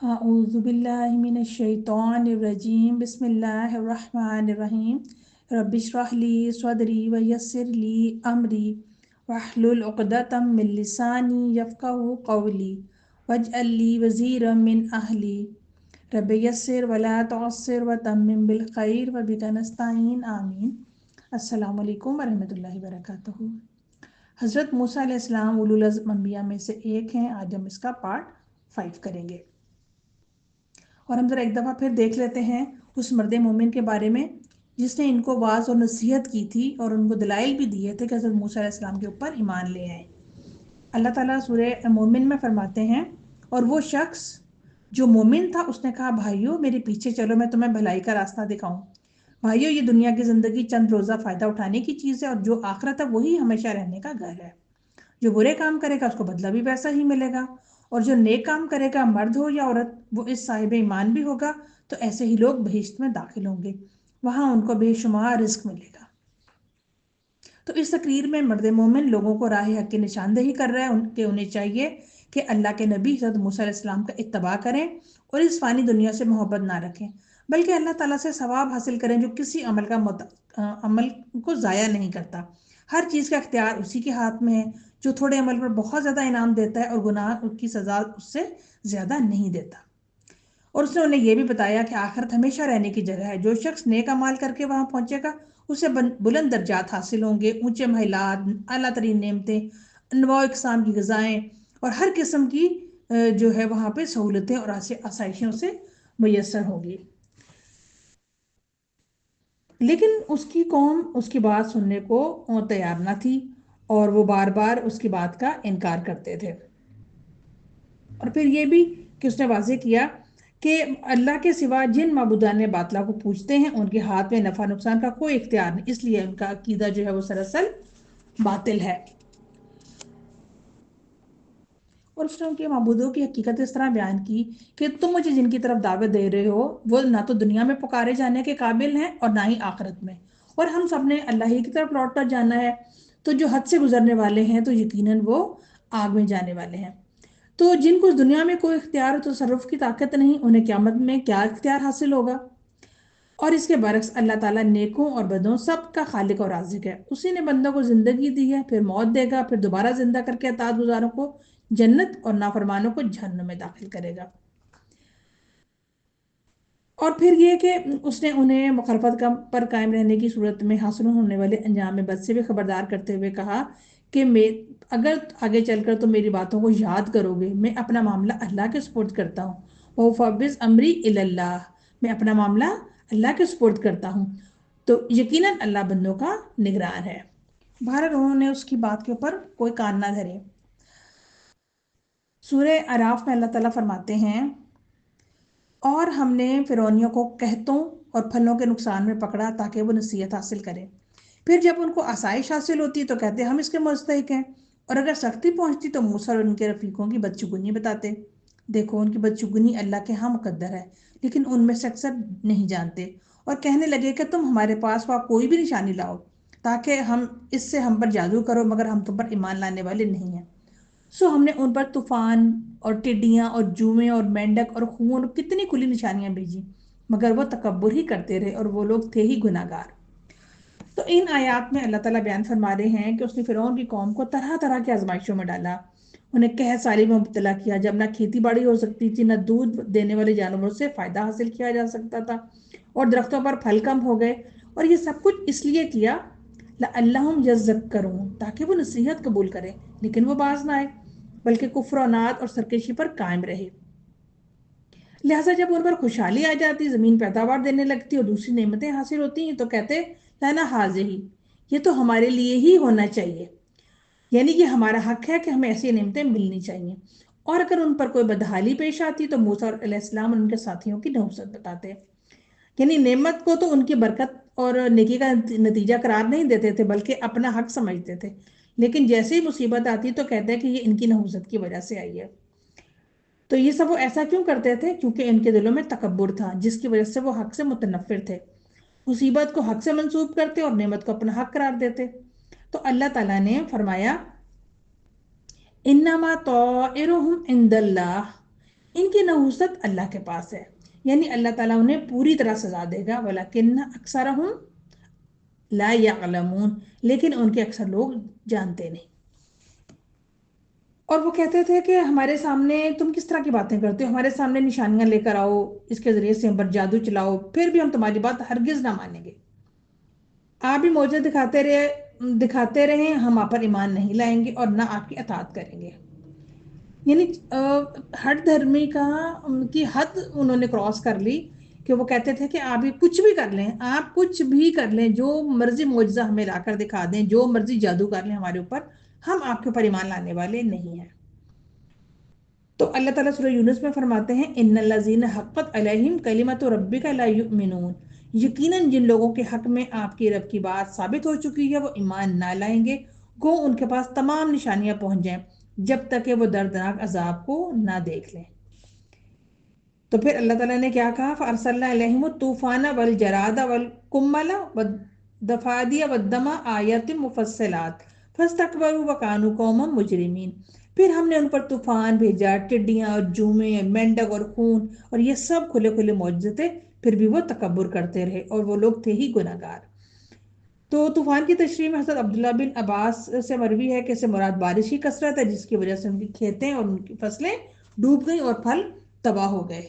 أعوذ بالله من الشيطان الرجيم بسم الله الرحمن الرحيم رب اشرح لي صدري ويسر لي أمري واحلل عقدة من لساني يفقهوا قولي واجعل لي وزيرا من أهلي رب يسر ولا تعسر وتمم بالخير وبك نستعين آمین۔ السلام علیکم ورحمۃ اللہ وبرکاتہ۔ حضرت موسیٰ علیہ السلام اولو العزم انبیاء میں سے ایک ہیں۔ آج ہم اس کا پارٹ 5 کریں گے، اور ہم ذرا ایک دفعہ پھر دیکھ لیتے ہیں اس مرد مومن کے بارے میں جس نے ان کو واعظ اور نصیحت کی تھی اور ان کو دلائل بھی دیے تھے کہ حضرت موسیٰ علیہ السلام کے اوپر ایمان لے آئیں۔ اللہ تعالیٰ سورہ مومن میں فرماتے ہیں، اور وہ شخص جو مومن تھا اس نے کہا، بھائیو میرے پیچھے چلو، میں تمہیں بھلائی کا راستہ دکھاؤں۔ بھائیو یہ دنیا کی زندگی چند روزہ فائدہ اٹھانے کی چیز ہے، اور جو آخرت ہے وہی ہمیشہ رہنے کا گھر ہے۔ جو برے کام کرے گا اس کو بدلہ بھی ویسا ہی ملے گا، اور جو نیک کام کرے گا مرد ہو یا عورت وہ اس صاحب ایمان بھی ہوگا تو ایسے ہی لوگ بہشت میں داخل ہوں گے، وہاں ان کو بے شمار رزق ملے گا۔ تو اس تقریر میں مرد مومن لوگوں کو راہ حق کی نشاندہی کر رہا ہے کہ انہیں چاہیے کہ اللہ کے نبی حضرت موسیٰ علیہ السلام کا اتباع کریں اور اس فانی دنیا سے محبت نہ رکھیں، بلکہ اللہ تعالیٰ سے ثواب حاصل کریں جو کسی عمل کو ضائع نہیں کرتا۔ ہر چیز کا اختیار اسی کے ہاتھ میں ہے، جو تھوڑے عمل پر بہت زیادہ انعام دیتا ہے اور گناہ کی سزا اس سے زیادہ نہیں دیتا۔ اور اس نے انہیں یہ بھی بتایا کہ آخرت ہمیشہ رہنے کی جگہ ہے۔ جو شخص نیک اعمال کر کے وہاں پہنچے گا اسے بلند درجات حاصل ہوں گے، اونچے محلات، اعلیٰ ترین نعمتیں، انواع و اقسام کی غذائیں اور ہر قسم کی جو ہے وہاں پہ سہولتیں اور آسائشیں اسے میسر ہوں گی۔ لیکن اس کی قوم اس کی بات سننے کو تیار نہ تھی، اور وہ بار بار اس کی بات کا انکار کرتے تھے۔ اور پھر یہ بھی کہ اس نے واضح کیا کہ اللہ کے سوا جن معبودان باطلہ کو پوجتے ہیں ان کے ہاتھ میں نفع نقصان کا کوئی اختیار نہیں، اس لیے ان کا عقیدہ جو ہے وہ سراسر باطل ہے۔ اور اس نے ان کے معبودوں کی حقیقت اس طرح بیان کی کہ تم مجھے جن کی طرف دعوت دے رہے ہو وہ نہ تو دنیا میں پکارے جانے کے قابل ہیں اور نہ ہی آخرت میں، اور ہم سب نے اللہ ہی کی طرف لوٹ کر جانا ہے، تو جو حد سے گزرنے والے ہیں تو یقیناً وہ آگ میں جانے والے ہیں۔ تو جن کو اس دنیا میں کوئی اختیار و تصرف کی طاقت نہیں، انہیں قیامت میں کیا اختیار حاصل ہوگا؟ اور اس کے برعکس اللہ تعالیٰ نیکوں اور بدوں سب کا خالق اور رازق ہے۔ اسی نے بندوں کو زندگی دی ہے، پھر موت دے گا، پھر دوبارہ زندہ کر کے اطاعت گزاروں کو جنت اور نافرمانوں کو جہنم میں داخل کرے گا۔ اور پھر یہ کہ اس نے انہیں مخالفت پر قائم رہنے کی صورت میں حاصل ہونے والے انجام بد سے بھی خبردار کرتے ہوئے کہا کہ اگر آگے چل کر تم میری باتوں کو یاد کرو گے، میں اپنا معاملہ اللہ کے سپرد کرتا ہوں، وَأُفَوِّضُ أَمْرِي إِلَى اللَّهِ، میں اپنا معاملہ اللہ کے سپرد کرتا ہوں، تو یقیناً اللہ بندوں کا نگران ہے۔ بہرحال انہوں نے اس کی بات کے اوپر کوئی کان نہ دھرے۔ سورہ اعراف میں اللہ تعالیٰ فرماتے ہیں، اور ہم نے فرعونیوں کو قحطوں اور پھلوں کے نقصان میں پکڑا تاکہ وہ نصیحت حاصل کریں، پھر جب ان کو آسائش حاصل ہوتی تو کہتے ہم اس کے مستحق ہیں، اور اگر سختی پہنچتی تو موسیٰ اور ان کے رفیقوں کی بدشگونی بتاتے۔ دیکھو ان کی بدشگونی اللہ کے ہاں مقدر ہے، لیکن ان میں سے اکثر نہیں جانتے، اور کہنے لگے کہ تم ہمارے پاس کوئی بھی نشانی لاؤ تاکہ اس سے ہم پر جادو کرو، مگر ہم تم پر ایمان لانے والے نہیں ہیں۔ سو ہم نے ان پر طوفان اور ٹڈیاں اور جوئیں اور مینڈک اور خون اور کتنی کھلی نشانیاں بھیجی، مگر وہ تکبر ہی کرتے رہے اور وہ لوگ تھے ہی گناہ گار۔ تو ان آیات میں اللہ تعالیٰ بیان فرما رہے ہیں کہ اس نے فرعون کی قوم کو طرح طرح کے آزمائشوں میں ڈالا، انہیں قحط سالی میں مبتلا کیا جب نہ کھیتی باڑی ہو سکتی تھی، نہ دودھ دینے والے جانوروں سے فائدہ حاصل کیا جا سکتا تھا، اور درختوں پر پھل کم ہو گئے، اور یہ سب کچھ اس لیے کیا لعلہم یذکرون، تاکہ وہ نصیحت قبول کریں، لیکن وہ باز نہ آئے بلکہ کفر و عناد اور سرکشی پر قائم رہے۔ لہٰذا جب ان پر خوشحالی آ جاتی، زمین پیداوار دینے لگتی اور دوسری نعمتیں حاصل ہوتی ہیں تو کہتے لنا حاضی، یہ تو ہمارے لیے ہی ہونا چاہیے، یعنی یہ ہمارا حق ہے کہ ہمیں ایسی نعمتیں ملنی چاہیے۔ اور اگر ان پر کوئی بدحالی پیش آتی تو موسیٰ علیہ السلام ان کے ساتھیوں کی نحوست بتاتے، یعنی نعمت کو تو ان کی برکت اور نیکی کا نتیجہ قرار نہیں دیتے تھے بلکہ اپنا حق سمجھتے تھے، لیکن جیسے ہی مصیبت آتی تو کہتے ہیں کہ یہ ان کی نحوست کی وجہ سے آئی ہے۔ تو یہ سب وہ ایسا کیوں کرتے تھے؟ کیونکہ ان کے دلوں میں تکبر تھا جس کی وجہ سے وہ حق سے متنفر تھے، مصیبت کو حق سے منسوب کرتے اور نعمت کو اپنا حق قرار دیتے۔ تو اللہ تعالیٰ نے فرمایا انما طائرہم عند اللہ، ان کی نحوست اللہ کے پاس ہے، یعنی اللہ تعالیٰ انہیں پوری طرح سزا دے گا، ولیکن اکثرہم لا یعلمون، لیکن ان کے اکثر لوگ جانتے نہیں۔ اور وہ کہتے تھے کہ ہمارے سامنے تم کس طرح کی باتیں کرتے ہو، ہمارے سامنے نشانیاں لے کر آؤ، اس کے ذریعے سے ہم پر جادو چلاؤ، پھر بھی ہم تمہاری بات ہرگز نہ مانیں گے۔ آپ بھی معجزے دکھاتے رہیں، ہم آپ پر ایمان نہیں لائیں گے اور نہ آپ کی اطاعت کریں گے۔ یعنی ہر دھرمی کی حد انہوں نے کراس کر لی، کہ وہ کہتے تھے کہ آپ کچھ بھی کر لیں، آپ کچھ بھی کر لیں، جو مرضی معجزہ ہمیں لا کر دکھا دیں، جو مرضی جادو کر لیں ہمارے اوپر، ہم آپ کے اوپر ایمان لانے والے نہیں ہیں۔ تو اللہ تعالیٰ سورہ یونس میں فرماتے ہیں ان الذین حقت علیہم کلمۃ ربک لا یؤمنون، یقیناً جن لوگوں کے حق میں آپ کی رب کی بات ثابت ہو چکی ہے وہ ایمان نہ لائیں گے، گو ان کے پاس تمام نشانیاں پہنچ جائیں، جب تک کہ وہ دردناک عذاب کو نہ دیکھ لیں۔ تو پھر اللہ تعالیٰ نے کیا کہا، فَأَرْسَلْنَا عَلَيْهِمُ الطُّوفَانَ وَالْجَرَادَ وَالْقُمَّلَ وَالضَّفَادِعَ وَالدَّمَ آیَاتٍ مُفَصَّلَاتٍ فَاسْتَكْبَرُوا وَكَانُوا قَوْمًا مُجْرِمِينَ۔ پھر ہم نے ان پر طوفان بھیجا، ٹڈیاں اور جومے، مینڈک اور خون، اور یہ سب کھلے کھلے معجزے تھے، پھر بھی وہ تکبر کرتے رہے اور وہ لوگ تھے ہی گناہگار۔ تو طوفان کی تشریح میں حضرت عبداللہ بن عباس سے مروی ہے کہ اس سے مراد بارش کی کثرت ہے، جس کی وجہ سے ان کی کھیتیں اور ان کی فصلیں ڈوب گئیں اور پھل تباہ ہو گئے۔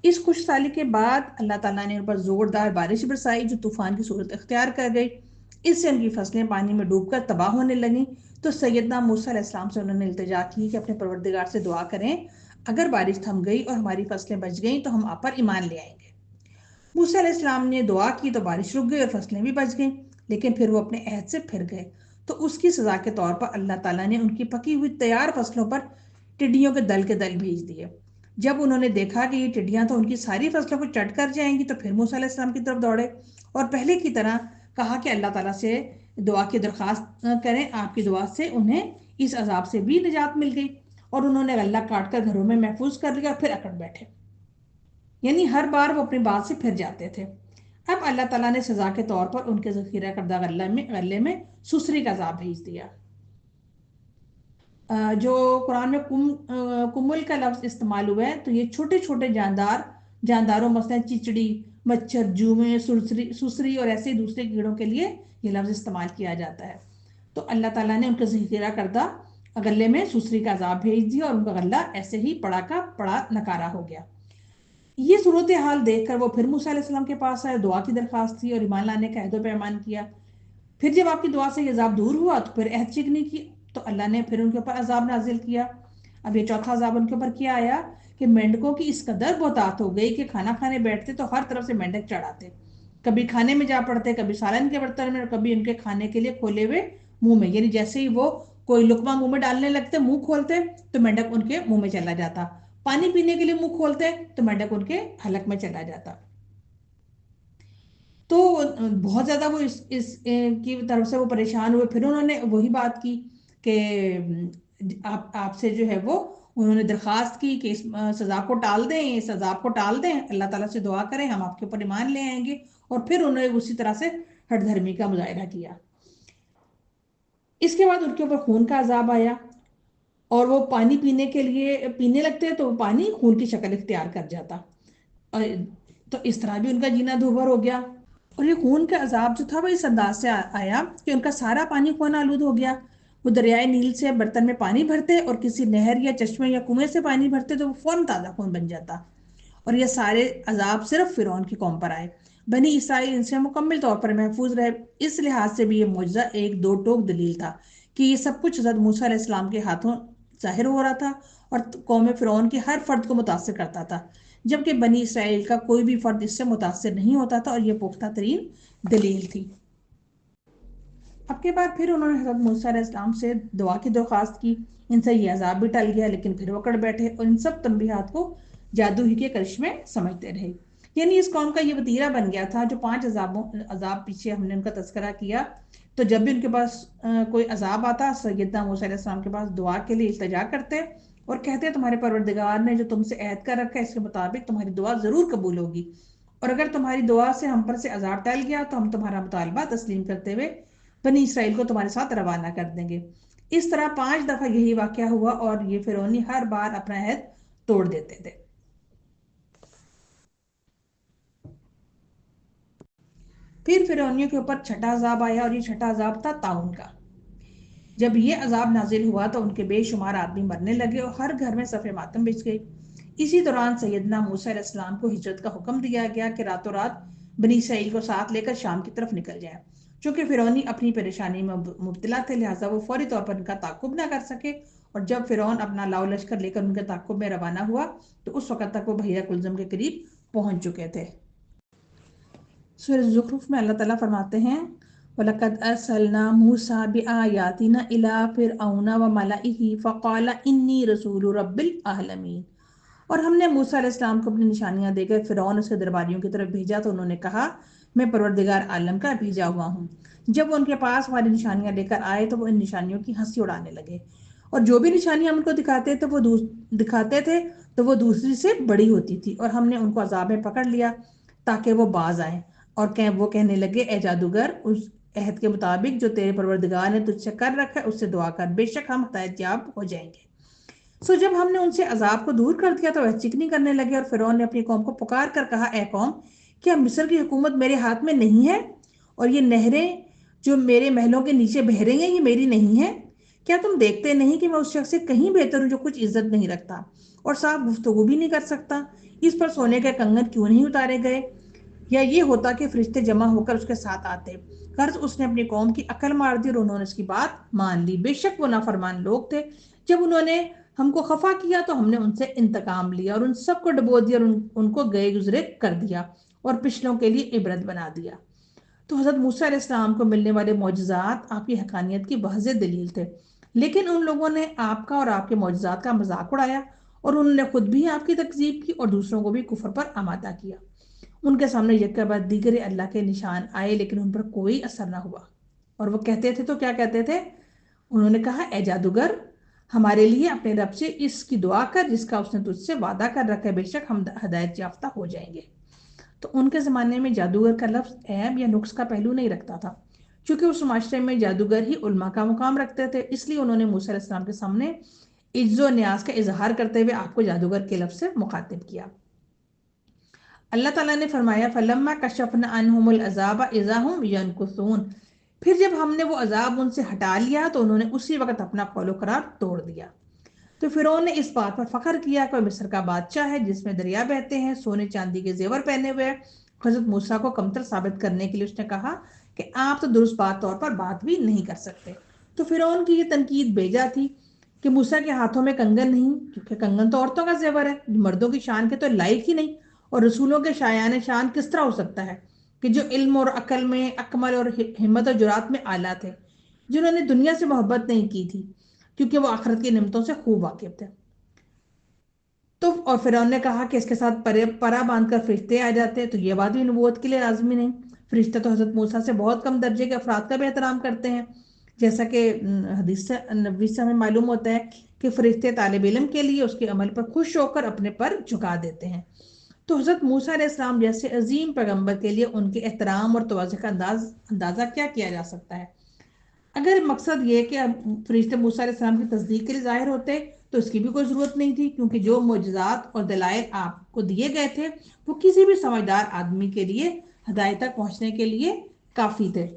اس خوش سالی کے بعد اللہ تعالیٰ نے ان پر زوردار بارش برسائی جو طوفان کی صورت اختیار کر گئی، اس سے ان کی فصلیں پانی میں ڈوب کر تباہ ہونے لگیں۔ تو سیدنا موسیٰ علیہ السلام سے انہوں نے التجا کی کہ اپنے پروردگار سے دعا کریں، اگر بارش تھم گئی اور ہماری فصلیں بچ گئیں تو ہم آپ پر ایمان لے آئیں گے۔ موسیٰ علیہ السلام نے دعا کی تو بارش رک گئی اور فصلیں بھی بچ گئیں، لیکن پھر وہ اپنے عہد سے پھر گئے۔ تو اس کی سزا کے طور پر اللہ تعالیٰ نے ان کی پکی ہوئی تیار فصلوں پر ٹڈیوں کے دل بھیج دیے۔ جب انہوں نے دیکھا کہ یہ ٹڈیاں تو ان کی ساری فصلوں کو چٹ کر جائیں گی، تو پھر موسیٰ علیہ السلام کی طرف دوڑے اور پہلے کی طرح کہا کہ اللہ تعالیٰ سے دعا کی درخواست کریں، آپ کی دعا سے انہیں اس عذاب سے بھی نجات مل گئی، اور انہوں نے غلہ کاٹ کر گھروں میں محفوظ کر لیا اور پھر اکڑ بیٹھے، یعنی ہر بار وہ اپنی بات سے پھر جاتے تھے۔ اب اللہ تعالیٰ نے سزا کے طور پر ان کے ذخیرہ کردہ غلے میں سسری کا عذاب بھیج دیا۔ جو قرآن میں کمل کا لفظ استعمال ہوا ہے، تو یہ چھوٹے چھوٹے جانداروں مثلا چچڑی، مچھر، جومے، سسری اور ایسے دوسرے کیڑوں کے لیے یہ لفظ استعمال کیا جاتا ہے۔ تو اللہ تعالیٰ نے ان کے ذخیرہ کردہ غلے میں سسری کا عذاب بھیج دیا اور ان کا غلہ ایسے ہی پڑا کا پڑا نکارا ہو گیا۔ یہ صورتحال دیکھ کر وہ پھر موسیٰ علیہ السلام کے پاس آئے، دعا کی درخواست کی اور ایمان لانے کا عہد و پیمان کیا۔ پھر جب آپ کی دعا سے یہ عذاب دور ہوا تو پھر عہد چکنی کی، تو اللہ نے پھر ان کے اوپر عذاب نازل کیا۔ اب یہ چوتھا عذاب ان کے اوپر کیا آیا کہ مینڈکوں کی اس قدر بہتات ہو گئی کہ کھانا کھانے بیٹھتے تو ہر طرف سے مینڈک چڑھاتے، کبھی کھانے میں جا پڑتے، کبھی سالن کے برتن میں، اور کبھی ان کے کھانے کے لیے کھولے ہوئے منہ میں، یعنی جیسے ہی وہ کوئی لقمہ منہ میں ڈالنے لگتے، منہ کھولتے تو مینڈک ان کے منہ میں چلا جاتا، پانی پینے کے لیے منہ کھولتے تو مینڈک ان کے حلق میں چلا جاتا۔ تو بہت زیادہ وہ اس کی طرف سے وہ پریشان ہوئے، پھر انہوں نے وہی بات کی کہ آپ سے جو ہے وہ انہوں نے درخواست کی کہ اس سزا کو ٹال دیں، اس عذاب کو ٹال دیں، اللہ تعالیٰ سے دعا کریں، ہم آپ کے اوپر ایمان لے آئیں گے، اور پھر انہوں نے اسی طرح سے ہٹ دھرمی کا مظاہرہ کیا۔ اس کے بعد ان کے اوپر خون کا عذاب آیا، اور وہ پانی پینے کے لیے پینے لگتے تو وہ پانی خون کی شکل اختیار کر جاتا، تو اس طرح بھی ان کا جینا دوبھر ہو گیا۔ اور یہ خون کا عذاب جو تھا وہ اس انداز سے آیا کہ ان کا سارا پانی خون آلود ہو گیا۔ وہ دریائے نیل سے برتن میں پانی بھرتے اور کسی نہر یا چشمے یا کنویں سے پانی بھرتے تو وہ فوراً تازہ خون بن جاتا۔ اور یہ سارے عذاب صرف فرعون کی قوم پر آئے، بنی اسرائیل ان سے مکمل طور پر محفوظ رہے۔ اس لحاظ سے بھی یہ معجزہ ایک دو ٹوک دلیل تھا کہ یہ سب کچھ حضرت موسیٰ علیہ السلام کے ہاتھوں ظاہر ہو رہا تھا اور قوم فرعون کے ہر فرد کو متاثر کرتا تھا، جبکہ بنی اسرائیل کا کوئی بھی فرد اس سے متاثر نہیں ہوتا تھا، اور یہ پختہ ترین دلیل تھی۔ اب کے بعد پھر انہوں نے حضرت موسیٰ علیہ السلام سے دعا کی درخواست کی، ان سے یہ عذاب بھی ٹل گیا، لیکن پھر وہ اکڑ بیٹھے اور ان سب تنبیہات کو جادو ہی کے کرشمے سمجھتے رہے۔ یعنی اس قوم کا یہ وتیرہ بن گیا تھا، جو 5 عذاب پیچھے ہم نے ان کا تذکرہ کیا، تو جب بھی ان کے پاس کوئی عذاب آتا، سیدنا موسیٰ علیہ السلام کے پاس دعا کے لیے التجا کرتے اور کہتے تمہارے پروردگار نے جو تم سے عہد کر رکھا ہے اس کے مطابق تمہاری دعا ضرور قبول ہوگی، اور اگر تمہاری دعا سے ہم پر سے عذاب ٹل گیا تو ہم تمہارا مطالبہ تسلیم کرتے ہوئے بنی اسرائیل کو تمہارے ساتھ روانہ کر دیں گے۔ اس طرح 5 دفعہ یہی واقعہ ہوا، اور یہ فرعونی ہر بار اپنا عہد توڑ دیتے تھے۔ پھر فرعونیوں کے اوپر چھٹا عذاب آیا، اور یہ چھٹا عذاب تھا طاعون کا۔ جب یہ عذاب نازل ہوا تو ان کے بے شمار آدمی مرنے لگے اور ہر گھر میں صف ماتم بچ گئی۔ اسی دوران سیدنا موسیٰ علیہ السلام کو ہجرت کا حکم دیا گیا کہ راتوں رات بنی اسرائیل کو ساتھ لے کر شام کی طرف نکل جائیں۔ چونکہ فرعونی اپنی پریشانی میں مبتلا تھے، لہٰذا وہ فوری طور پر ان کا تعاقب نہ کر سکے، اور جب فرعون اپنا لاؤ لشکر لے کر ان کے تعاقب میں روانہ ہوا تو اس وقت تک وہ بحیرہ کلزم کے قریب پہنچ چکے تھے۔ سورہ زخرف میں اللہ تعالیٰ فرماتے ہیں وَلَقَدْ أَرْسَلْنَا مُوسَىٰ بِآيَاتِنَا إِلَىٰ فِرْعَوْنَ وَمَلَئِهِ فَقَالَ إِنِّي رَسُولُ رَبِّ الْعَالَمِينَ۔ اور ہم نے موسیٰ علیہ السلام کو اپنی نشانیاں دے کر فرعون اس کے درباریوں کی طرف بھیجا تو انہوں نے کہا میں پروردگار عالم کا بھیجا ہوا ہوں۔ جب وہ ان کے پاس ہماری نشانیاں لے کر آئے تو وہ ان نشانیوں کی ہنسی اڑانے لگے، اور جو بھی نشانیاں ہم ان کو دکھاتے تھے تو وہ دوسری سے بڑی ہوتی تھی، اور ہم نے ان کو عذاب میں پکڑ لیا تاکہ وہ باز آئیں، اور وہ کہنے لگے اے جادوگر، اس عہد کے مطابق جو تیرے پروردگار نے تجھ سے کر رکھا ہے اس سے دعا کر، بے شک ہم ہدایت یاب ہو جائیں گے۔ جب ہم نے ان سے عذاب کو دور کر دیا تو وہ چکنی کرنے لگے، اور فرعون نے اپنی قوم کو پکار کر کہا اے قوم، کیا مصر کی حکومت میرے ہاتھ میں نہیں ہے، اور یہ نہریں جو میرے محلوں کے نیچے بہہ رہی ہیں یہ میری نہیں ہے؟ کیا تم دیکھتے نہیں کہ میں اس شخص سے کہیں بہتر ہوں جو کچھ عزت نہیں رکھتا اور صاف گفتگو بھی نہیں کر سکتا؟ اس پر سونے کے کنگن کیوں نہیں اتارے گئے، یا یہ ہوتا کہ فرشتے جمع ہو کر اس کے ساتھ آتے؟ غرض اس نے اپنی قوم کی عقل مار دی اور انہوں نے اس کی بات مان لی۔ بے شک وہ نافرمان لوگ تھے۔ جب انہوں نے ہم کو خفا کیا تو ہم نے ان سے انتقام لیا اور ان سب کو ڈبو دیا اور ان کو گئے گزرے کر دیا اور پچھلوں کے لیے عبرت بنا دیا۔ تو حضرت موسیٰ علیہ السلام کو ملنے والے معجزات آپ کی حقانیت کی واضح دلیل تھے، لیکن ان لوگوں نے آپ کا اور آپ کے معجزات کا مذاق اڑایا، اور انہوں نے خود بھی آپ کی تکذیب کی اور دوسروں کو بھی کفر پر آمادہ کیا۔ ان کے سامنے یک کے بعد دیگر اللہ کے نشان آئے لیکن ان پر کوئی اثر نہ ہوا، اور وہ کہتے تھے تو کیا کہتے تھے؟ انہوں نے کہا اے جادوگر، ہمارے لیے اپنے رب سے اس کی دعا کر جس کا اس نے تجھ سے وعدہ کر رکھا ہے، بے شک ہم ہدایت یافتہ ہو جائیں گے۔ تو ان کے زمانے میں جادوگر کا لفظ عیب یا نقص کا پہلو نہیں رکھتا تھا، چونکہ اس معاشرے میں جادوگر ہی علماء کا مقام رکھتے تھے، اس لیے انہوں نے موسیٰ علیہ السلام کے سامنے عجز و نیاز کا اظہار کرتے ہوئے آپ کو جادوگر کے لفظ سے مخاطب کیا۔ اللہ تعالیٰ نے فرمایا فَلَمَّا كَشَفْنَا عَنْهُمُ الْعَذَابَ إِذَا هُمْ يَنْكُثُونَ۔ پھر جب ہم نے وہ عذاب ان سے ہٹا لیا تو انہوں نے اسی وقت اپنا قول و قرار توڑ دیا۔ تو فرعون نے اس بات پر فخر کیا کہ وہ مصر کا بادشاہ ہے جس میں دریا بہتے ہیں، سونے چاندی کے زیور پہنے ہوئے۔ حضرت موسیٰ کو کمتر ثابت کرنے کے لیے اس نے کہا کہ آپ تو درست طور پر بات بھی نہیں کر سکتے۔ تو فرعون کی یہ تنقید بیجا تھی کہ موسیٰ کے ہاتھوں میں کنگن نہیں، کیونکہ کنگن تو عورتوں کا زیور ہے، مردوں کی شان کے تو لائق ہی نہیں، اور رسولوں کے شایان شان کس طرح ہو سکتا ہے کہ جو علم اور عقل میں اکمل اور ہمت اور جرات میں اعلیٰ تھے، جنہوں نے دنیا سے محبت نہیں کی تھی کیونکہ وہ آخرت کی نعمتوں سے خوب واقف تھے۔ تو اور فرعون نے کہا کہ اس کے ساتھ پرا باندھ کر فرشتے آ جاتے ہیں، تو یہ بات بھی نبوت کے لیے لازمی نہیں۔ فرشتے تو حضرت موسیٰ سے بہت کم درجے کے افراد کا بھی احترام کرتے ہیں، جیسا کہ حدیث نبوی سے ہمیں معلوم ہوتا ہے کہ فرشتے طالب علم کے لیے اس کے عمل پر خوش ہو کر اپنے پر جھکا دیتے ہیں۔ تو حضرت موسیٰ علیہ السلام جیسے عظیم پیغمبر کے لیے ان کے احترام اور تواضع کا اندازہ کیا جا سکتا ہے؟ اگر مقصد یہ کہ فرشتے موسیٰ علیہ السلام کی تصدیق کے لیے ظاہر ہوتے تو اس کی بھی کوئی ضرورت نہیں تھی، کیونکہ جو معجزات اور دلائل آپ کو دیے گئے تھے وہ کسی بھی سمجھدار آدمی کے لیے ہدایت تک پہنچنے کے لیے کافی تھے۔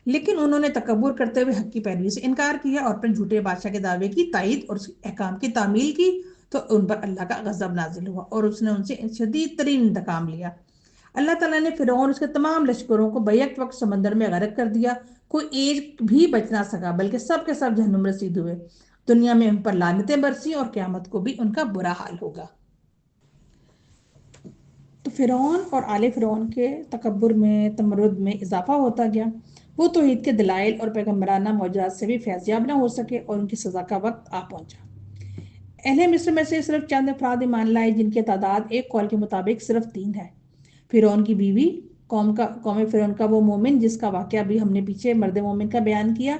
لیکن انہوں نے تکبر کرتے ہوئے حق کی پیروی سے انکار کیا اور اپنے جھوٹے بادشاہ کے دعوے کی تائید اور احکام کی تعمیل کی، تو ان پر اللہ کا غضب نازل ہوا اور اس نے ان سے شدید ترین انتقام لیا۔ اللہ تعالیٰ نے فرعون اس کے تمام لشکروں کو بیک وقت سمندر میں غرق کر دیا، کوئی ایک بھی بچ نہ سکا، بلکہ سب کے سب جہنم رسید ہوئے۔ دنیا میں ان پر لعنتیں برسی اور قیامت کو بھی ان کا برا حال ہوگا۔ تو فرعون اور آل فرعون کے تکبر میں، تمرد میں اضافہ ہوتا گیا۔ وہ توحید کے دلائل اور پیغمبرانہ معجزات سے بھی فیضیاب نہ ہو سکے اور ان کی سزا کا وقت آ پہنچا۔ اہل مصر میں سے صرف چند افراد ایمان لائے، جن کی تعداد ایک قول کے مطابق صرف 3 ہے۔ فرعون کی بیوی، قوم فرعون کا وہ مومن جس کا واقعہ بھی ہم نے پیچھے مرد مومن کا بیان کیا،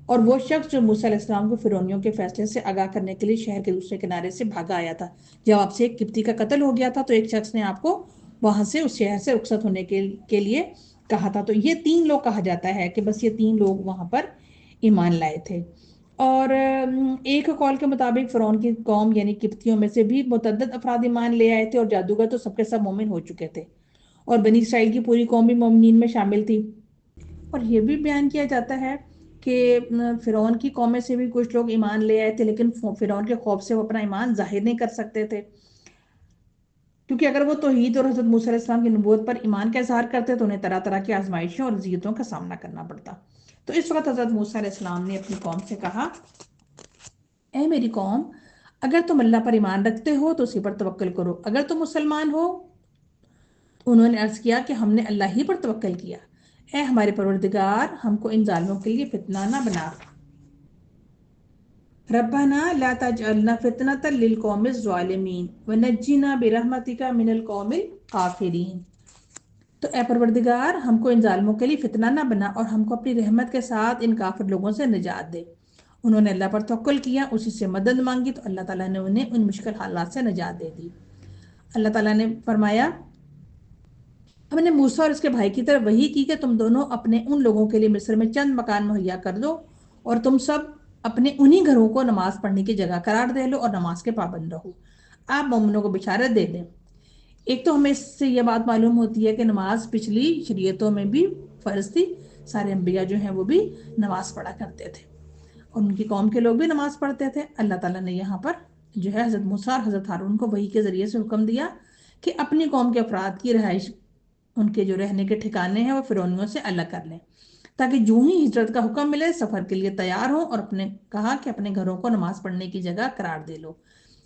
اور وہ شخص جو موسیٰ علیہ السلام کو فرعونیوں کے فیصلے سے آگاہ کرنے کے لیے شہر کے دوسرے کنارے سے بھاگا آیا تھا۔ جب آپ سے ایک قبطی کا قتل ہو گیا تھا تو ایک شخص نے آپ کو وہاں سے اس شہر سے رخصت ہونے کے لیے کہا تھا۔ تو یہ 3 لوگ کہا جاتا ہے کہ بس یہ 3 لوگ وہاں پر ایمان لائے تھے۔ اور ایک قول کے مطابق فرعون کی قوم یعنی قبطیوں میں سے بھی متعدد افراد ایمان لے آئے تھے، اور جادوگر تو سب کے سب مومن ہو چکے تھے، اور بنی اسرائیل کی پوری قوم بھی مومنین میں شامل تھی۔ اور یہ بھی بیان کیا جاتا ہے کہ فرعون کی قوم میں سے بھی کچھ لوگ ایمان لے آئے تھے، لیکن فرعون کے خوف سے وہ اپنا ایمان ظاہر نہیں کر سکتے تھے، کیونکہ اگر وہ توحید اور حضرت موسیٰ علیہ السلام کی نبوت پر ایمان کا اظہار کرتے تو انہیں طرح طرح کی آزمائشوں اور اذیتوں کا سامنا کرنا پڑتا۔ تو اس وقت حضرت موسیٰ علیہ السلام نے اپنی قوم سے کہا، اے میری قوم، اگر تم اللہ پر ایمان رکھتے ہو تو اسی پر توکل کرو، اگر تم مسلمان ہو۔ انہوں نے عرض کیا کہ ہم نے اللہ ہی پر توکل کیا۔ اے ہمارے پروردگار، ہم کو ان ظالموں کے لیے فتنہ نہ بنا۔ ربنا لا تجعلنا فتنة للقوم الظالمین ونجنا برحمتک من القوم الکافرین۔ تو اے پروردگار، ہم کو ان ظالموں کے لیے فتنہ نہ بنا اور ہم کو اپنی رحمت کے ساتھ ان کافر لوگوں سے نجات دے۔ انہوں نے اللہ پر توکل کیا، اسی سے مدد مانگی، تو اللہ تعالیٰ نے انہیں ان مشکل حالات سے نجات دے دی۔ اللہ تعالیٰ نے فرمایا، ہم نے موسیٰ اور اس کے بھائی کی طرف وحی کی کہ تم دونوں اپنے ان لوگوں کے لیے مصر میں چند مکان مہیا کر دو، اور تم سب اپنے انہی گھروں کو نماز پڑھنے کی جگہ قرار دے لو اور نماز کے پابند رہو۔ آپ مومنوں کو بشارت دے دیں۔ ایک تو ہمیں اس سے یہ بات معلوم ہوتی ہے کہ نماز پچھلی شریعتوں میں بھی فرض تھی، سارے انبیاء جو ہیں وہ بھی نماز پڑھا کرتے تھے، اور ان کی قوم کے لوگ بھی نماز پڑھتے تھے۔ اللہ تعالیٰ نے یہاں پر جو ہے حضرت موسیٰ اور حضرت ہارون کو وحی کے ذریعے سے حکم دیا کہ اپنی قوم کے افراد کی رہائش، ان کے جو رہنے کے ٹھکانے ہیں وہ فرعونیوں سے الگ کر لیں، تاکہ جو ہی ہجرت کا حکم ملے سفر کے لیے تیار ہوں، اور کہا کہ اپنے گھروں کو نماز پڑھنے کی جگہ قرار دے لو،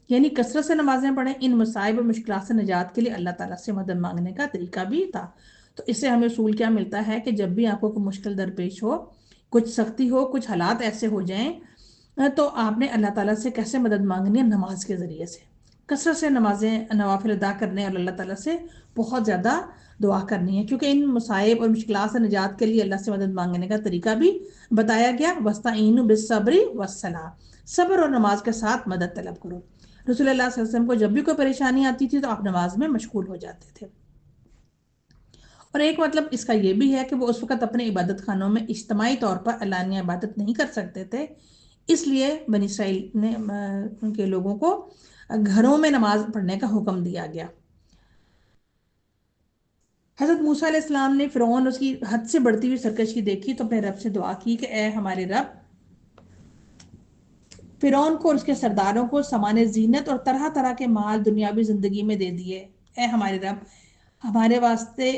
یعنی کثرت سے نمازیں پڑھیں۔ ان مصائب اور مشکلات سے نجات کے لیے اللہ تعالیٰ سے مدد مانگنے کا طریقہ بھی تھا۔ تو اس سے ہمیں اصول کیا ملتا ہے کہ جب بھی آپ کو کوئی مشکل درپیش ہو، کچھ سختی ہو، کچھ حالات ایسے ہو جائیں، تو آپ نے اللہ تعالیٰ سے کیسے مدد مانگنی ہے؟ نماز کے ذریعے سے، کثرت سے نمازیں نوافل ادا کرنے اور اللہ تعالیٰ سے بہت زیادہ دعا کرنی ہے، کیونکہ ان مصائب اور مشکلات سے نجات کے لیے اللہ سے مدد مانگنے کا طریقہ بھی بتایا گیا۔ وَاسْتَعِینُوا بِالصَّبْرِ وَالصَّلَاةِ، صبر اور نماز کے ساتھ مدد طلب کرو۔ رسول اللہ صلی اللہ علیہ وسلم کو جب بھی کوئی پریشانی آتی تھی تو آپ نماز میں مشغول ہو جاتے تھے۔ اور ایک مطلب اس کا یہ بھی ہے کہ وہ اس وقت اپنے عبادت خانوں میں اجتماعی طور پر علانیہ عبادت نہیں کر سکتے تھے، اس لیے بنی اسرائیل نے ان کے لوگوں کو گھروں میں نماز پڑھنے کا حکم دیا گیا۔ حضرت موسیٰ علیہ السلام نے فرعون اس کی حد سے بڑھتی ہوئی سرکشی دیکھی تو اپنے رب سے دعا کی کہ اے ہمارے رب، فرعون کو اور اس کے سرداروں کو سامان زینت اور طرح طرح کے مال دنیاوی زندگی میں دے دیے۔ اے ہمارے رب، ہمارے واسطے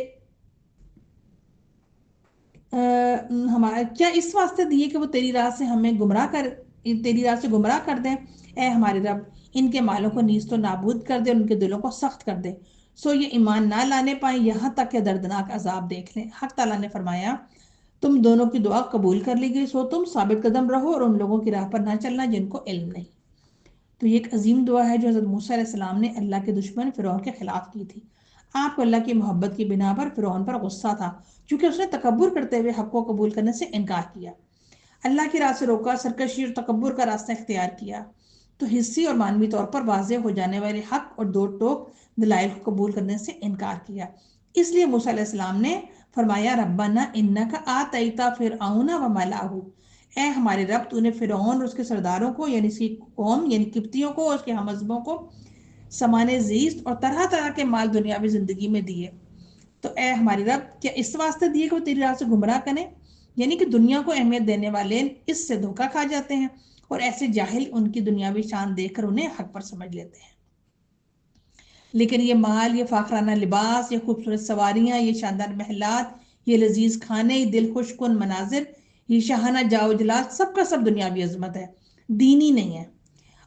کیا اس واسطے دیے کہ وہ تیری راہ سے گمراہ کر دیں؟ اے ہمارے رب، ان کے مالوں کو نیست و نابود کر دے اور ان کے دلوں کو سخت کر دے، سو یہ ایمان نہ لانے پائیں یہاں تک کہ دردناک عذاب دیکھ لیں۔ حق تعالیٰ نے فرمایا، تم دونوں کی دعا قبول کر لی گئی، سو تم ثابت قدم رہو اور ان لوگوں کی راہ پر نہ چلنا جن کو علم نہیں۔ تو یہ ایک عظیم دعا ہے جو حضرت موسیٰ علیہ السلام نے اللہ کے دشمن فرعون کے خلاف کی تھی۔ آپ کو اللہ کی محبت کی بنا پر فرعون پر غصہ تھا، کیونکہ اس نے تکبر کرتے ہوئے حق کو قبول کرنے سے انکار کیا، اللہ کی راہ سے روکا، سرکشی اور تکبر کا راستہ اختیار کیا، تو حصی اور معنوی طور پر واضح ہو جانے والے حق اور دو ٹوک دلائل کو قبول کرنے سے انکار کیا۔ اس لیے موسیٰ علیہ السلام نے فرمایا، ربنا انک آتیت فرعون وملأہ، اے ہمارے رب، تو نے فرعون اور اس کے سرداروں کو یعنی اس کی قوم یعنی قبطیوں کو اور اس کے ہم مذہبوں کو سامان زیست اور طرح طرح کے مال دنیاوی زندگی میں دیے۔ تو اے ہمارے رب، کیا اس واسطے دیے کہ وہ تیری راہ سے گمراہ کریں؟ یعنی کہ دنیا کو اہمیت دینے والے اس سے دھوکہ کھا جاتے ہیں، اور ایسے جاہل ان کی دنیاوی شان دیکھ کر انہیں حق پر سمجھ لیتے ہیں۔ لیکن یہ مال، یہ فاخرانہ لباس، یہ خوبصورت سواریاں، یہ شاندار محلات، یہ لذیذ کھانے، یہ دل خوش کن مناظر، یہ شاہانہ جاؤ اجلاس، سب کا سب دنیاوی عظمت ہے، دینی نہیں ہے۔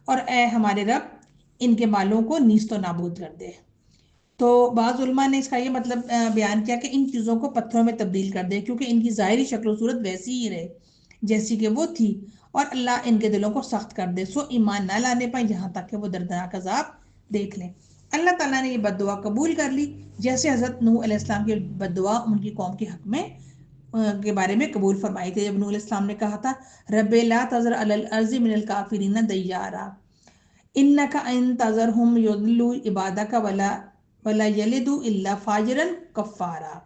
اور اے ہمارے رب، ان کے مالوں کو نیست و نابود کر دے۔ تو بعض علماء نے اس کا یہ مطلب بیان کیا کہ ان چیزوں کو پتھروں میں تبدیل کر دے، کیونکہ ان کی ظاہری شکل و صورت ویسی ہی رہے جیسی کہ وہ تھی، اور اللہ ان کے دلوں کو سخت کر دے، سو ایمان نہ لانے پائیں یہاں تک کہ وہ دردناک عذاب دیکھ لیں۔ اللہ تعالیٰ نے یہ بد دعا قبول کر لی، جیسے حضرت نوح علیہ السلام کی بد دعا ان کی قوم کے حق میں کے بارے میں قبول فرمائی تھی، جب نوح علیہ السلام نے کہا تھا، رب لا تذر علی الارض من الکافرین دیارا انک ان تذرہم یضلوا عبادک ولا یلدوا الا فاجرا کفارا،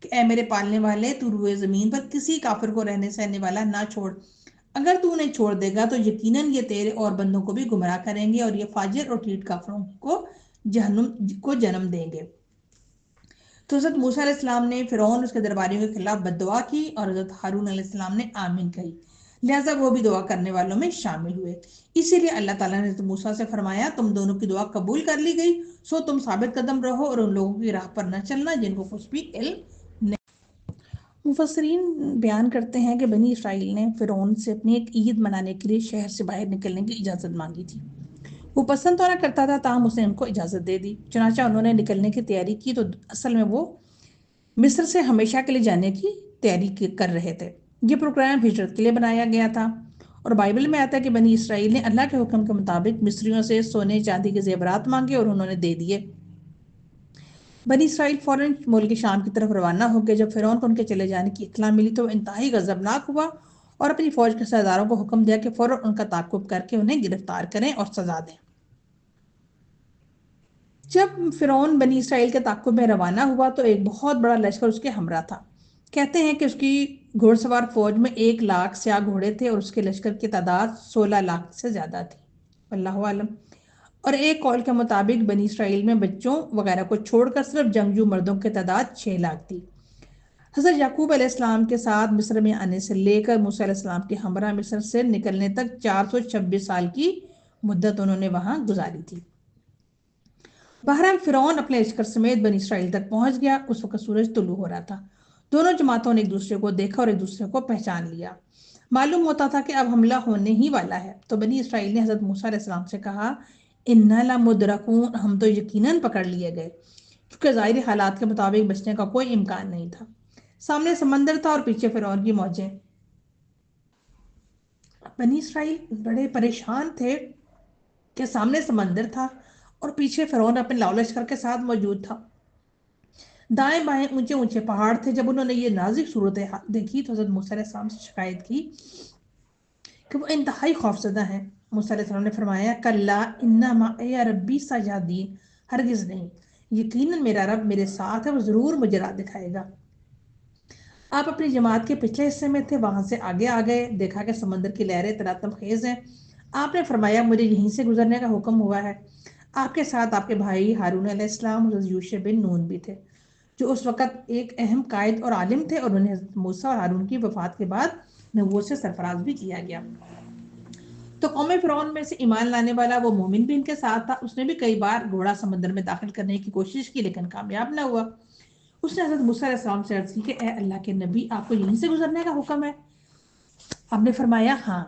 کہ اے میرے پالنے والے، تو روئے زمین پر کسی کافر کو رہنے سہنے والا نہ چھوڑ، اگر تو انہیں چھوڑ دے گا تو یقیناً یہ تیرے اور بندوں کو بھی گمراہ کریں گے اور یہ فاجر اور ٹھیٹ کافروں کو جنم دیں گے۔ تو حضرت موسیٰ علیہ السلام نے فرعون اس کے درباریوں کے خلاف بد دعا کی اور حضرت ہارون علیہ السلام نے آمین کہی، لہٰذا وہ بھی دعا کرنے والوں میں شامل ہوئے۔ اسی لیے اللہ تعالیٰ نے حضرت موسیٰ سے فرمایا تم دونوں کی دعا قبول کر لی گئی، سو تم ثابت قدم رہو اور ان لوگوں کی راہ پر نہ چلنا جن کو کچھ بھی علم نہیں۔ مفسرین بیان کرتے ہیں کہ بنی اسرائیل نے فرعون سے اپنی ایک عید منانے کے لیے شہر سے باہر نکلنے کی اجازت مانگی تھی۔ وہ پسند تو نہ کرتا تھا، تاہم اس نے ان کو اجازت دے دی۔ چنانچہ انہوں نے نکلنے کی تیاری کی تو اصل میں وہ مصر سے ہمیشہ کے لیے جانے کی تیاری کر رہے تھے۔ یہ پروگرام ہجرت کے لیے بنایا گیا تھا، اور بائبل میں آتا ہے کہ بنی اسرائیل نے اللہ کے حکم کے مطابق مصریوں سے سونے چاندی کے زیورات مانگے اور انہوں نے دے دیے۔ بنی اسرائیل فوراً ملک شام کی طرف روانہ ہو گئے۔ جب فرعون کو ان کے چلے جانے کی اطلاع ملی تو وہ انتہائی غضبناک ہوا اور اپنی فوج کے سرداروں کو حکم دیا کہ فوراً ان کا تعاقب کر کے انہیں گرفتار کریں اور سزا دیں۔ جب فرعون بنی اسرائیل کے تعاقب میں روانہ ہوا تو ایک بہت بڑا لشکر اس کے ہمراہ تھا۔ کہتے ہیں کہ اس کی گھوڑ سوار فوج میں 1,00,000 سیاہ گھوڑے تھے اور اس کے لشکر کی تعداد 16,00,000 سے زیادہ تھی، واللہ عالم۔ اور ایک قول کے مطابق بنی اسرائیل میں بچوں وغیرہ کو چھوڑ کر صرف جنگجو مردوں کی تعداد 6,00,000 تھی۔ حضرت یعقوب علیہ السلام کے ساتھ مصر میں آنے سے لے کر موسیٰ علیہ السلام کے ہمراہ مصر سے نکلنے تک 426 سال کی مدت انہوں نے وہاں گزاری تھی۔ بہرحال فرعون اپنے لشکر سمیت بنی اسرائیل تک پہنچ گیا۔ اس وقت سورج طلوع ہو رہا تھا۔ دونوں جماعتوں نے ایک دوسرے کو دیکھا اور ایک دوسرے کو پہچان لیا۔ معلوم ہوتا تھا کہ اب حملہ ہونے ہی والا ہے۔ تو بنی اسرائیل نے حضرت موسیٰ علیہ السلام سے کہا اِنَّا لَمُدْرَکُونَ، ہم تو یقیناً پکڑ لیے گئے، کیونکہ ظاہری حالات کے مطابق بچنے کا کوئی امکان نہیں تھا۔ سامنے سمندر تھا اور پیچھے فرعون کی موجیں۔ بنی اسرائیل بڑے پریشان تھے کہ سامنے سمندر تھا اور پیچھے فرعون اپنے لاؤ لشکر کے ساتھ موجود تھا۔ دائیں بائیں اونچے اونچے پہاڑ تھے۔ جب انہوں نے یہ نازک صورتحال دیکھی تو حضرت موسیٰ علیہ السلام سے شکایت کی کہ وہ انتہائی خوفزدہ ہیں۔ موسیٰ علیہ السلام نے فرمایا کلا ان معی ربی سیہدین، ہرگز نہیں، یقیناً میرا رب میرے ساتھ ہے، وہ ضرور مجھے راہ دکھائے گا۔ آپ اپنی جماعت کے پچھلے حصے میں تھے، وہاں سے آگے آ گئے، دیکھا کہ سمندر کی لہریں تلاطم خیز ہیں۔ آپ نے فرمایا مجھے یہیں سے گزرنے کا حکم ہوا ہے۔ آپ کے ساتھ آپ کے بھائی ہارون علیہ السلام، حضرت یوشع بن نون بھی تھے، جو اس وقت ایک اہم قائد اور عالم تھے، اور انہیں حضرت موسیٰ اور ہارون کی وفات کے بعد نبوت سے سرفراز بھی کیا گیا۔ تو قوم فرعون میں سے ایمان لانے والا وہ مومن بھی ان کے ساتھ تھا۔ اس نے بھی کئی بار گھوڑا سمندر میں داخل کرنے کی کوشش کی لیکن کامیاب نہ ہوا۔ اس نے حضرت موسیٰ علیہ السلام سے عرض کی کہ اے اللہ کے نبی، آپ کو یہیں سے گزرنے کا حکم ہے؟ آپ نے فرمایا ہاں۔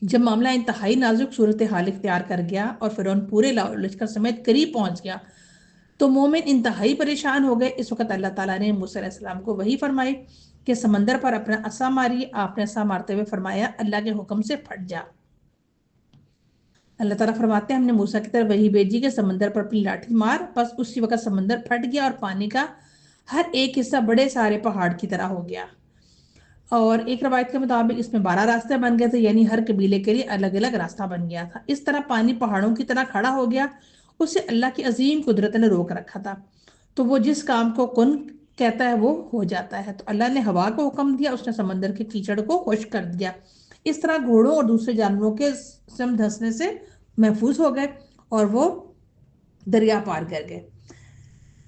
جب معاملہ انتہائی نازک صورتحال اختیار کر گیا اور فرعون پورے لشکر سمیت قریب پہنچ گیا تو مومن انتہائی پریشان ہو گئے۔ اس وقت اللہ تعالیٰ نے موسیٰ علیہ السلام کو وحی فرمائی کہ سمندر پر اپنا عصا ماری۔ آپ نے عصا مارتے ہوئے فرمایا اللہ کے حکم سے پھٹ جا۔ اللہ تعالیٰ فرماتے ہیں ہم نے موسیٰ کی طرف وحی بھیجی کہ سمندر پر اپنی لاٹھی مار، بس اسی وقت سمندر پھٹ گیا اور پانی کا ہر ایک حصہ بڑے سارے پہاڑ کی طرح ہو گیا، اور ایک روایت کے مطابق اس میں 12 راستے بن گئے تھے، یعنی ہر قبیلے کے لیے الگ الگ راستہ بن گیا تھا۔ اس طرح پانی پہاڑوں کی طرح کھڑا ہو گیا، اسے اللہ کی عظیم قدرت نے روک رکھا تھا، تو وہ جس کام کو کن کہتا ہے وہ ہو جاتا ہے۔ تو اللہ نے ہوا کو حکم دیا، اس نے سمندر کے کیچڑ کو خشک کر دیا۔ اس طرح گھوڑوں اور دوسرے جانوروں کے سم دھنسنے سے محفوظ ہو گئے اور وہ دریا پار کر گئے۔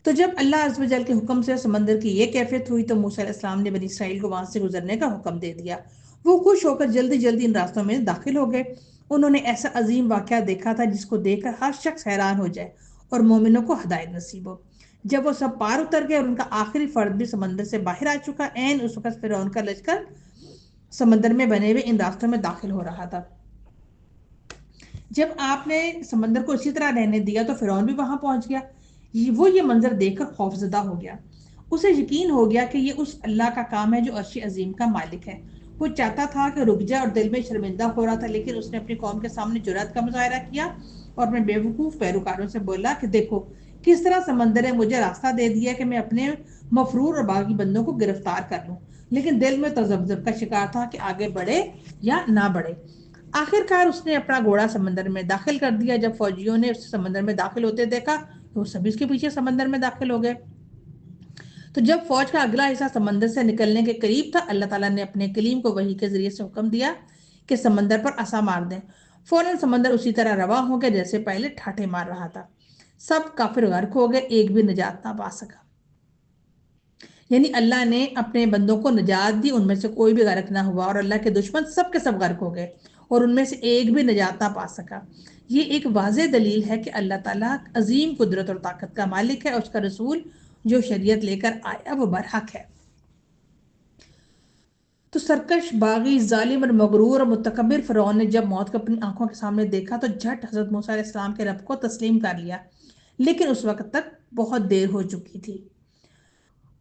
تو جب اللہ عز و جل کے حکم سے سمندر کی یہ کیفیت ہوئی تو موسیٰ علیہ السلام نے بنی اسرائیل کو وہاں سے گزرنے کا حکم دے دیا۔ وہ خوش ہو کر جلدی جلدی ان راستوں میں داخل ہو گئے۔ انہوں نے ایسا عظیم واقعہ دیکھا تھا جس کو دیکھ کر ہر شخص حیران ہو جائے اور مومنوں کو ہدایت نصیب ہو۔ جب وہ سب پار اتر گئے اور ان کا آخری فرد بھی سمندر سے باہر آ چکا، عین اس وقت فرعون کا لشکر سمندر میں بنے ہوئے ان راستوں میں داخل ہو رہا تھا۔ جب آپ نے سمندر کو اسی طرح رہنے دیا تو فرعون بھی وہاں پہنچ گیا۔ وہ یہ منظر دیکھ کر خوفزدہ ہو گیا۔ اسے یقین ہو گیا کہ یہ اس اللہ کا کام ہے جو عرش عظیم کا مالک ہے۔ وہ چاہتا تھا کہ رک جائے اور دل میں شرمندہ ہو رہا تھا، لیکن اس نے اپنی قوم کے سامنے جرأت کا مظاہرہ کیا اور اپنے بیوقوف پیروکاروں سے بولا کہ دیکھو کس طرح سمندر نے مجھے راستہ دے دیا کہ میں اپنے مفرور اور باغی بندوں کو گرفتار کر لوں، لیکن دل میں تذبذب کا شکار تھا کہ آگے بڑھے یا نہ بڑھے۔ آخر کار اس نے اپنا گھوڑا سمندر میں داخل کر دیا۔ جب فوجیوں نے اس سمندر میں داخل ہوتے دیکھا تو وہ سبھی اس کے پیچھے سمندر میں داخل ہو گئے۔ تو جب فوج کا اگلا حصہ سمندر سے نکلنے کے قریب تھا، اللہ تعالیٰ نے اپنے کلیم کو وحی کے ذریعے سے حکم دیا کہ سمندر پر عصا مار دیں۔ فوراً سمندر اسی طرح رواں ہو گیا جیسے پہلے ٹھاٹھے مار رہا تھا۔ سب کافر غرق ہو گئے، ایک بھی نجات نہ پا سکا۔ یعنی اللہ نے اپنے بندوں کو نجات دی، ان میں سے کوئی بھی غرق نہ ہوا، اور اللہ کے دشمن سب کے سب غرق ہو گئے اور ان میں سے ایک بھی نجات نہ پا سکا۔ یہ ایک واضح دلیل ہے کہ اللہ تعالیٰ عظیم قدرت اور طاقت کا مالک ہے، اور اس کا رسول جو شریعت لے کر آیا وہ برحق ہے۔ تو سرکش، باغی، ظالم اور مغرور اور متکبر فرعون نے جب موت کو اپنی آنکھوں کے سامنے دیکھا تو جھٹ حضرت موسیٰ علیہ السلام کے رب کو تسلیم کر لیا، لیکن اس وقت تک بہت دیر ہو چکی تھی۔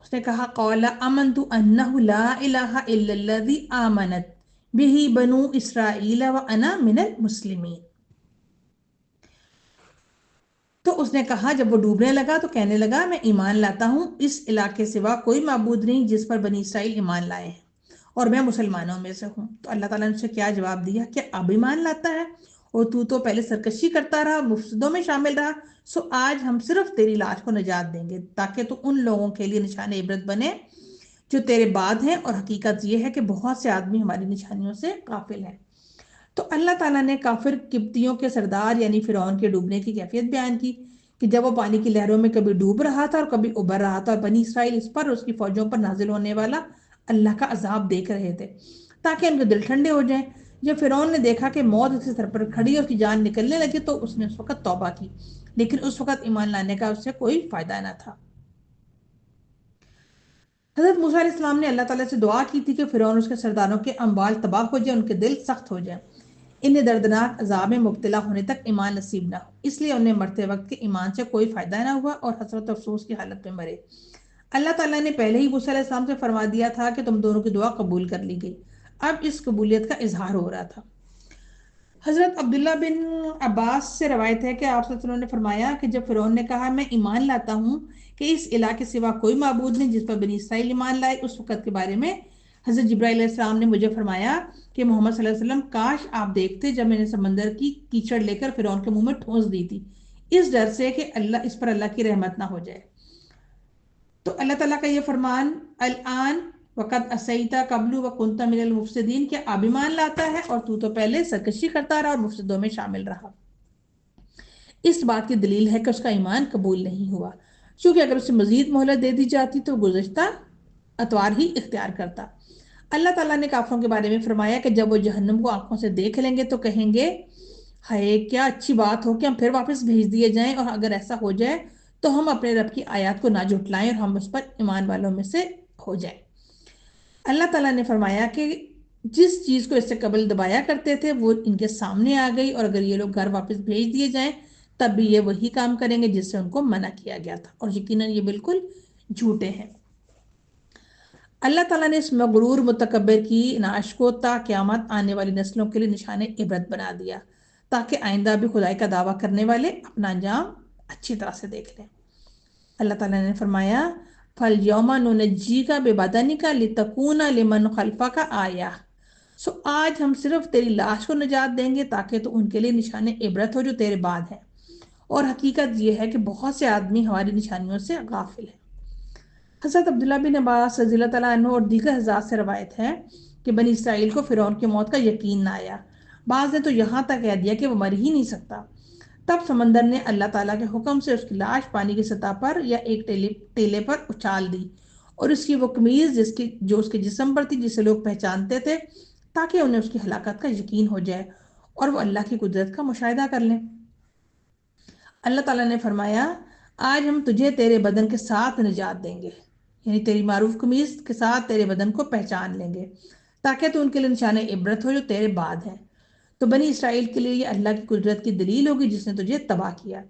اس نے کہا قال آمنت انہ لا الہ الا الذی آمنت بہ بنو اسرائیل وانا من المسلمین۔ تو اس نے کہا جب وہ ڈوبنے لگا تو کہنے لگا میں ایمان لاتا ہوں اس الہ کے سوا کوئی معبود نہیں جس پر بنی اسرائیل ایمان لائے ہیں، اور میں مسلمانوں میں سے ہوں۔ تو اللہ تعالیٰ نے اسے کیا جواب دیا کہ اب ایمان لاتا ہے، اور تو پہلے سرکشی کرتا رہا، مفسدوں میں شامل رہا، سو آج ہم صرف تیری لاش کو نجات دیں گے تاکہ تو ان لوگوں کے لیے نشان عبرت بنے جو تیرے بعد ہیں، اور حقیقت یہ ہے کہ بہت سے آدمی ہماری نشانیوں سے غافل ہیں۔ تو اللہ تعالیٰ نے کافر قبطیوں کے سردار یعنی فرعون کے ڈوبنے کی کیفیت بیان کی کہ جب وہ پانی کی لہروں میں کبھی ڈوب رہا تھا اور کبھی ابھر رہا تھا، اور بنی اسرائیل اس پر اور اس کی فوجوں پر نازل ہونے والا اللہ کا عذاب دیکھ رہے تھے تاکہ ان کے دل ٹھنڈے ہو جائیں۔ جب فرعون نے دیکھا کہ موت اس کے سر پر کھڑی اور اس کی جان نکلنے لگی تو اس نے اس وقت توبہ کی، لیکن اس وقت ایمان لانے کا اس سے کوئی فائدہ نہ تھا۔ حضرت موسیٰ علیہ السلام نے اللہ تعالیٰ سے دعا کی تھی کہ فرعون اور اس کے سرداروں کے اموال تباہ ہو جائے، ان کے دل سخت ہو جائیں، انہیں دردناک عذاب میں مبتلا ہونے تک ایمان نصیب نہ ہو۔ اس لیے انہیں مرتے وقت کے ایمان سے کوئی فائدہ نہ ہوا اور حسرت و افسوس کی حالت میں مرے۔ اللہ تعالیٰ نے پہلے ہی موسیٰ علیہ السلام سے فرما دیا تھا کہ تم دونوں کی دعا قبول کر لی گئی۔ اب اس قبولیت کا اظہار ہو رہا تھا۔ حضرت عبداللہ بن عباس سے روایت ہے کہ آپ صلی اللہ علیہ وسلم نے فرمایا کہ جب فرعون نے کہا میں ایمان لاتا ہوں کہ اس الہ کے سوا کوئی معبود نہیں جس پر بنی اسرائیل ایمان لائے، اس وقت کے بارے میں حضرت جبرائیل علیہ السلام نے مجھے فرمایا کہ محمد صلی اللہ علیہ وسلم کاش آپ دیکھتے جب میں نے سمندر کی کیچڑ لے کر فرعون کے منہ میں ٹھونس دی تھی، اس ڈر سے کہ اس پر اللہ کی رحمت نہ ہو جائے۔ تو اللہ تعالیٰ کا یہ فرمان الآن وقت عصیتا قبل وکنت من المفسدین، کہ اب ایمان لاتا ہے اور تو پہلے سرکشی کرتا رہا اور مفسدوں میں شامل رہا۔ اس بات کی دلیل ہے کہ اس کا ایمان قبول نہیں ہوا، چونکہ اگر اسے مزید مہلت دے دی جاتی تو گزشتہ اطوار ہی اختیار کرتا۔ اللہ تعالیٰ نے کافروں کے بارے میں فرمایا کہ جب وہ جہنم کو آنکھوں سے دیکھ لیں گے تو کہیں گے ہائے کیا اچھی بات ہو کہ ہم پھر واپس بھیج دیے جائیں، اور اگر ایسا ہو جائے تو ہم اپنے رب کی آیات کو نہ جھٹلائیں اور ہم اس پر ایمان والوں میں سے ہو جائیں۔ اللہ تعالیٰ نے فرمایا کہ جس چیز کو اس سے قبل دبایا کرتے تھے وہ ان کے سامنے آ گئی، اور اگر یہ لوگ گھر واپس بھیج دیے جائیں تب بھی یہ وہی کام کریں گے جس سے ان کو منع کیا گیا تھا، اور یقیناً یہ بالکل جھوٹے ہیں۔ اللہ تعالیٰ نے اس مغرور متکبر کی نعش کو تا قیامت آنے والی نسلوں کے لیے نشان عبرت بنا دیا تاکہ آئندہ بھی خدائی کا دعویٰ کرنے والے اپنا انجام اچھی طرح سے دیکھ لیں۔ اللہ تعالیٰ نے فرمایا فَالْيَوْمَ نُنَجِّيكَ بِبَدَنِكَ لِتَكُونَ لِمَنْ خَلْفَكَ آیَةً، سو آج ہم صرف تیری لاش کو نجات دیں گے تاکہ تو ان کے لیے نشان عبرت ہو جو تیرے بعد ہیں، اور حقیقت یہ ہے کہ بہت سے آدمی ہماری نشانیوں سے غافل ہیں۔ حضرت عبداللہ بن عباس رضی اللہ تعالیٰ عنہ اور دیگر حضرات سے روایت ہے کہ بنی اسرائیل کو فرعون کی موت کا یقین نہ آیا، بعض نے تو یہاں تک کہہ دیا کہ وہ مر ہی نہیں سکتا۔ تب سمندر نے اللہ تعالیٰ کے حکم سے اس کی لاش پانی کی سطح پر یا ایک ٹیلے پر اچھال دی، اور اس کی وہ قمیض جو اس کے جسم پر تھی جسے لوگ پہچانتے تھے تاکہ انہیں اس کی ہلاکت کا یقین ہو جائے اور وہ اللہ کی قدرت کا مشاہدہ کر لیں۔ اللہ تعالیٰ نے فرمایا آج ہم تجھے تیرے بدن کے ساتھ نجات دیں گے، یعنی تیری معروف قمیض کے ساتھ تیرے بدن کو پہچان لیں گے تاکہ تو ان کے لیے نشان عبرت ہو جو تیرے بعد ہیں۔ تو بنی اسرائیل کے لیے یہ اللہ کی قدرت کی دلیل ہوگی جس نے تجھے تباہ کیا۔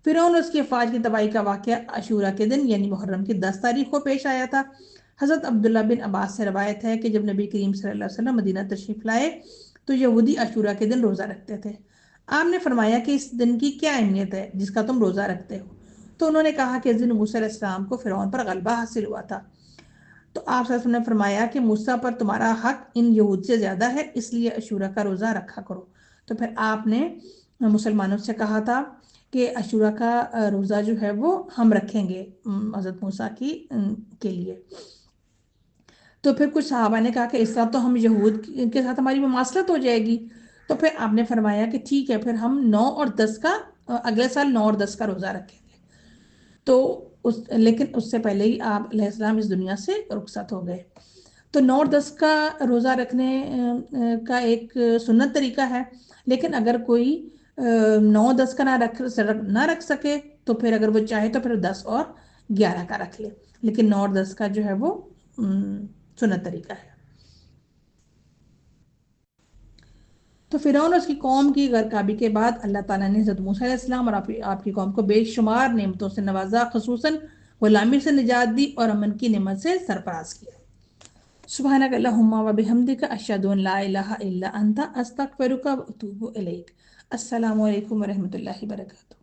فرعون اور اس کی افواج کی تباہی کا واقعہ عاشورہ کے دن یعنی محرم کی 10 تاریخ کو پیش آیا تھا۔ حضرت عبداللہ بن عباس سے روایت ہے کہ جب نبی کریم صلی اللہ علیہ وسلم مدینہ تشریف لائے تو یہودی عاشورہ کے دن روزہ رکھتے تھے۔ آپ نے فرمایا کہ اس دن کی کیا اہمیت ہے جس کا تم روزہ رکھتے ہو؟ تو انہوں نے کہا کہ اس دن موسیٰ علیہ السلام کو فرعون پر غلبہ حاصل ہوا تھا۔ تو آپ صلی اللہ علیہ وسلم نے فرمایا کہ موسیٰ پر تمہارا حق ان یہود سے زیادہ ہے، اس لیے عاشورہ کا روزہ رکھا کرو۔ تو پھر آپ نے مسلمانوں سے کہا تھا کہ عاشورہ کا روزہ جو ہے وہ ہم رکھیں گے حضرت موسیٰ کے لیے۔ تو پھر کچھ صحابہ نے کہا کہ اس طرح تو ہم یہود کے ساتھ ہماری مماثلت ہو جائے گی، تو پھر آپ نے فرمایا کہ ٹھیک ہے، پھر ہم 9 اور 10 کا اگلے سال 9 اور 10 کا روزہ رکھیں گے۔ تو لیکن اس سے پہلے ہی آپ علیہ السلام اس دنیا سے رخصت ہو گئے۔ تو 9 اور 10 کا روزہ رکھنے کا ایک سنت طریقہ ہے، لیکن اگر کوئی 9 10 کا نہ رکھ سکے تو پھر اگر وہ چاہے تو پھر 10 اور 11 کا رکھ لے، لیکن 9 اور 10 کا جو ہے وہ سنت طریقہ ہے۔ تو فرعون اور اس کی قوم کی غرقابی کے بعد اللہ تعالیٰ نے حضرت موسیٰ علیہ السلام اور آپ کی قوم کو بے شمار نعمتوں سے نوازا، خصوصاً غلامی سے نجات دی اور امن کی نعمت سے سرفراز کیا۔ سبحانک اللہم و بحمدک اشہد ان لا الہ الا انت استغفرک و اتوب الیک۔ السلام علیکم ورحمۃ اللہ وبرکاتہ۔